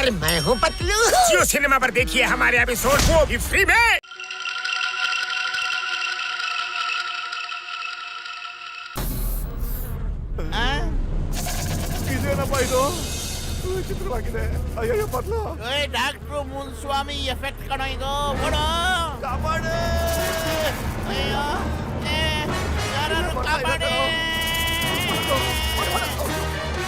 और मैं हूँ पतलू। जियो सिनेमा पर देखिए हमारे एपिसोड वो भी फ्री में। ಇದೇನಪ್ಪ ಇದು ವಿಚಿತ್ರವಾಗಿದೆ. ಅಯ್ಯಯ್ಯೋ ಪತ್ಲು ಡಾಕ್ಟ್ರು ಮುನ್ಸ್ವಾಮಿ ಎಫೆಕ್ಟ್ ಕಣೋ ಇದು. ಓಡೋ ಕಾಪಾಡು. ಅಯ್ಯೋ ಯಾರಾದ್ರು ಕಾಪಾಡಿ.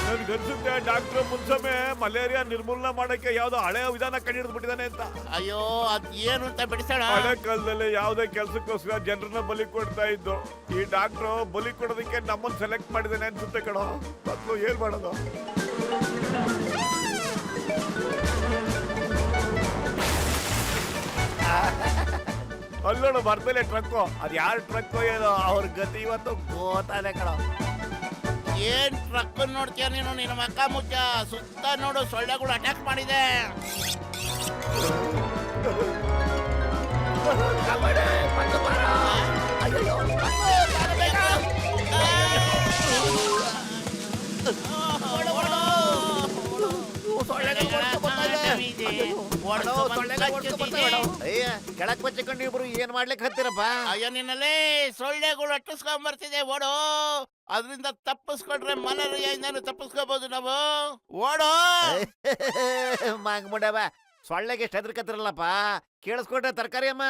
ನನ್ಗನ್ಸುತ್ತೆ ಡಾಕ್ಟರ್ ಮುನ್ಸಮೆ ಮಲೇರಿಯಾ ನಿರ್ಮೂಲನೆ ಮಾಡಕ್ಕೆ ಯಾವ್ದೋ ಹಳೆ ವಿಧಾನ ಕಂಡಿಡ್ದ್ಬಿಟ್ಟಿದ್ದಾನೆ ಅಂತ. ಅಯ್ಯೋ ಅದ್ ಏನು ಅಂತ ಬಿಡಿಸೋಣ. ಹಳೆ ಕಾಲದಲ್ಲಿ ಯಾವ್ದೇ ಕೆಲ್ಸಕ್ಕೋಸ್ಕರ ಜನರನ್ನ ಬಲಿ ಕೊಡ್ತಾ ಇದ್ದು, ಈ ಡಾಕ್ಟ್ರು ಬಲಿ ಕೊಡೋದಕ್ಕೆ ನಮ್ಮನ್ನ ಸೆಲೆಕ್ಟ್ ಮಾಡಿದಾನೆ ಅನ್ಸುತ್ತೆ ಕಣೋ. ಪತ್ಲು ಏನ್ ಮಾಡೋದು? ಅಲ್ಲೋಡು ಬರ್ತಲೆ ಟ್ರಕ್ಕು. ಅದ್ ಯಾರ ಟ್ರಕ್ಕು ಏನೋ ಅವ್ರ ಗತಿ ಇವತ್ತು ಗೊತ್ತಾದೆ ಕಣೋ. ಏನ್ ಟ್ರಕ್ ನೋಡ್ತೀಯ ನೀನು? ನಿನ್ನ ಮಕ್ಕ ಮುಚ್ಚ. ಸುತ್ತ ನೋಡು ಸೊಳ್ಳೆಗಳು ಅಟ್ಯಾಕ್ ಮಾಡಿದೆ. ಕೆಳಕ್ ಬಚ್ಚಿಕೊಂಡು ಇಬ್ರು ಏನ್ ಮಾಡ್ಲಿಕ್ಕೆ ಹತ್ತಿರಪ್ಪ? ಅಯ್ಯೋ ನಿನ್ನಲ್ಲಿ ಸೊಳ್ಳೆಗಳು ಅಟ್ಟಿಸ್ಕೊಂಡ್ ಬರ್ತಿದೆ. ಓಡೋ, ಅದರಿಂದ ತಪ್ಪಿಸ್ಕೊಂಡ್ರೆ ಮಲೇರಿಯಾಯಿಂದಾನು ತಪ್ಪಿಸ್ಕೋಬಹುದು ನಾವು. ಓಡೋ ಮಂಗ್ಮುಂಡವ, ಸೊಳ್ಳೆಗೆ ಎಷ್ಟು ಹೆದರ್ಕತ್ತಿರಲ್ಲಪ್ಪ. ಕೇಳಿಸ್ಕೊಂಡ್ರೆ ತರಕಾರಿ ಅಮ್ಮ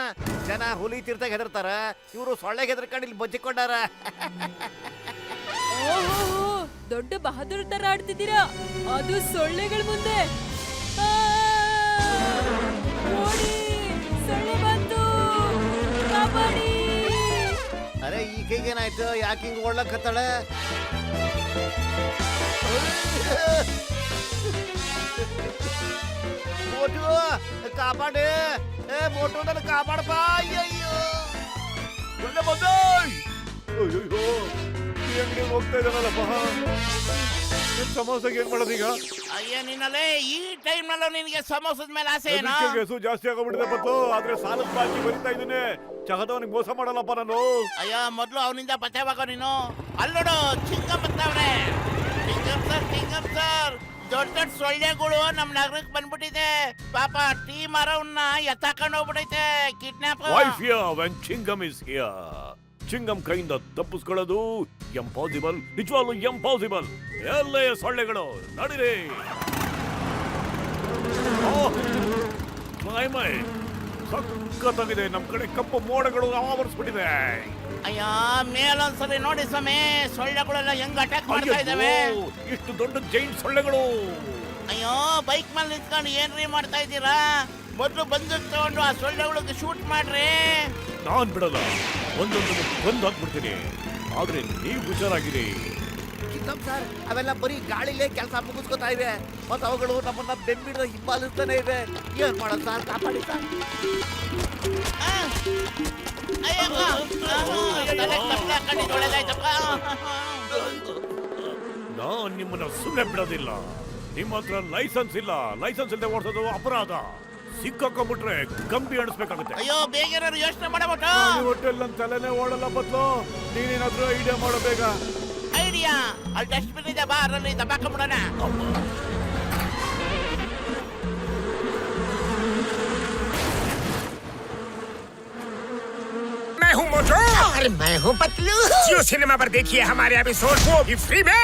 ಜನ ಹುಲಿ ತೀರ್ತಾಗ ಹೆದರ್ತಾರ, ಇವರು ಸೊಳ್ಳೆಗೆ ಹೆದರ್ಕೊಂಡು ಇಲ್ಲಿ ಬಚ್ಚಿಕೊಂಡಾರ. ಓಹೋ, ದೊಡ್ಡ ಬಹದ್ದೂರ್ ತರ ಆಡ್ತಿದ್ದೀರಾ, ಅದು ಸೊಳ್ಳೆಗಳ ಮುಂದೆ. ಓಡಿ, ಸೊಳ್ಳೆ ಬಂತು, ಕಾಪಾಡಿ. ಅರೆ ಈಗೇನಾಯ್ತು? ಯಾಕೆ ಹಿಂಗ್ ಓಡ್ಲಕ್ ಹತ್ತಾಳೆ? ಮೋಟು ಕಾಪಾಡಿ, ಮೋಟು ನನ್ನ ಕಾಪಾಡಪ್ಪ. ಅಯ್ಯಯ್ಯೋ ಒಳ್ಳೆ ಬಂದೆ. ಅಯ್ಯಯ್ಯೋ ಈ ಅಂಗಡಿ ಹೋಗ್ತಾ ಇದ್ದಾನಲ್ಲಪ್ಪ. ಸಮೋಸೆಗೆ ಏನ್ ಮಾಡೋದೀಗ? ಅಯ್ಯ ನಿನ್ನಲ್ಲೇ ಈ ಟೈಮ್ ನಲ್ಲೂ ನಿನಗೆ ಸಮೋಸದ ಮೇಲೆ ಆಸೆ ಏನೋ? ಗೆಸು ಜಾಸ್ತಿ ಆಗೋಗ್ಬಿಟ್ಟಿದೆ ಪತ್ತು. ಆದ್ರೆ ಸಾಲದ ಬಾಕಿ ಬರಿತಾ ಇದ್ದೀನಿ. ಚಹದವನಿಗೆ ಮೋಸ ಮಾಡಲ್ಲಪ್ಪ ನಾನು. ಅಯ್ಯ ಮೊದ್ಲು ಅವನಿಂದ ಬಚಾವಾಗೋ ನೀನು. ಅಲ್ಲೋಡು ಚಿಂಗಂ ಬರ್ತಾವ್ರೆ. ಚಿಂಗಂ ಸರ್ ದೊಡ್ಡ ದೊಡ್ಡ ಸೊಳ್ಳೆಗಳು ನಮ್ ನಗರಕ್ಕೆ ಬಂದ್ಬಿಟ್ಟಿದೆ. ಪಾಪ ಟೀಮ್ ಅರೌಂಡ್ ಎತ್ತಾಕೊಂಡು ಹೋಗ್ಬಿಟ್ಟೈತೆ. Kidnap. Why fear when Chingam is here? Chingam ಕೈಯಿಂದ ತಪ್ಪಿಸ್ಕೊಳ್ಳೋದು ಎಂಪಾಸಿಬಲ್, ನಿಜವಾಗ್ಲೂ ಎಂಪಾಸಿಬಲ್. ಎಲ್ಲೇ ಸೊಳ್ಳೆಗಳು ನಡಿರಿ. ಮೈ ಸಕ್ಕತ್ತಾಗಿದೆ. ನಮ್ ಕಡೆ ಕಪ್ಪು ಮೋಡಗಳು ಆವರಿಸ್ಬಿಟ್ಟಿದೆ. ಅಯ್ಯ ಮೇಲೊಂದ್ಸರಿ ನೋಡಿ ಸಮೇ, ಸೊಳ್ಳೆಗಳೆಲ್ಲ ಹೆಂಗ್ ಅಟ್ಯಾಕ್ ಮಾಡ್ತಾ ಇದಾವೆ. ಇಷ್ಟು ದೊಡ್ಡ ಜೈಂಟ್ ಸೊಳ್ಳೆಗಳು. ಅಯ್ಯೋ ಬೈಕ್ ಮೇಲೆ ನಿಂತ್ಕೊಂಡು ಏನ್ರಿ ಮಾಡ್ತಾ ಇದ್ದೀರಾ? ಮೊದ್ಲು ಬಂದೂಕ್ ತಗೊಂಡು ಆ ಸೊಳ್ಳೆಗಳಿಗೆ ಶೂಟ್ ಮಾಡ್ರಿ. ನಾನ್ ಬಿಡಲ್ಲ, ಒಂದೊಂದು ಬಂದ್ ಹಾಕ್ಬಿಡ್ತೀನಿ. ಆದ್ರೆ ನೀವು ಹುಷಾರಾಗಿರಿ. ಚಿಕ್ಕಮ್ ಸರ್, ಅವೆಲ್ಲ ಬರೀ ಗಾಳಿಲೇ ಕೆಲಸ ಮುಗಿಸ್ಕೊತಾ ಇವೆ. ಮತ್ತು ಅವುಗಳು ನಮ್ಮನ್ನ ಬೆಂಬಿಡಿದ ಹಿಂಬಾಲಿಸ್ತಾನೆ ಇವೆ. ಏನ್ ಮಾಡೋದು ಸರ್? ಕಾಪಾಡಿ ಸರ್. ನಾನ್ ನಿಮ್ಮನ್ನ ಸುಮ್ಮನೆ ಬಿಡೋದಿಲ್ಲ. ನಿಮ್ಮ ಹತ್ರ ಲೈಸೆನ್ಸ್ ಇಲ್ಲ. ಲೈಸೆನ್ಸ್ ಇಲ್ಲದೆ ಓಡಿಸೋದು ಅಪರಾಧ. ಸಿಕ್ಕಾಕೊಂಡ್ಬಿಟ್ರೆ ಗಂಬಿ ಅಣಿಸ್ಬೇಕಾಗುತ್ತೆ. ಅಯ್ಯೋ ಬೇಗ ಯೋಚನೆ ಮಾಡಬಿಟ್ಟು. ಹೋಟೆಲ್ ನನ್ನ ತಲೆನೇ ಓಡಲ್ಲ ಬದ್ಲು. ನೀನೇನಾದ್ರೂ ಐಡಿಯಾ ಮಾಡೋ ಬೇಗ. ಐಡಿಯಾ? ಅಲ್ಲಿ ಡಸ್ಟ್ಬಿನ್ ಇದೆ, ಬಾ ಅದರಲ್ಲಿ ದಬ್ಬಾಕೊಂಡ್ಬಿಡೋಣ. मैं हूँ मोटू और मैं हूँ पतलू। जियो सिनेमा पर देखिए हमारे एपिसोड वो भी फ्री में।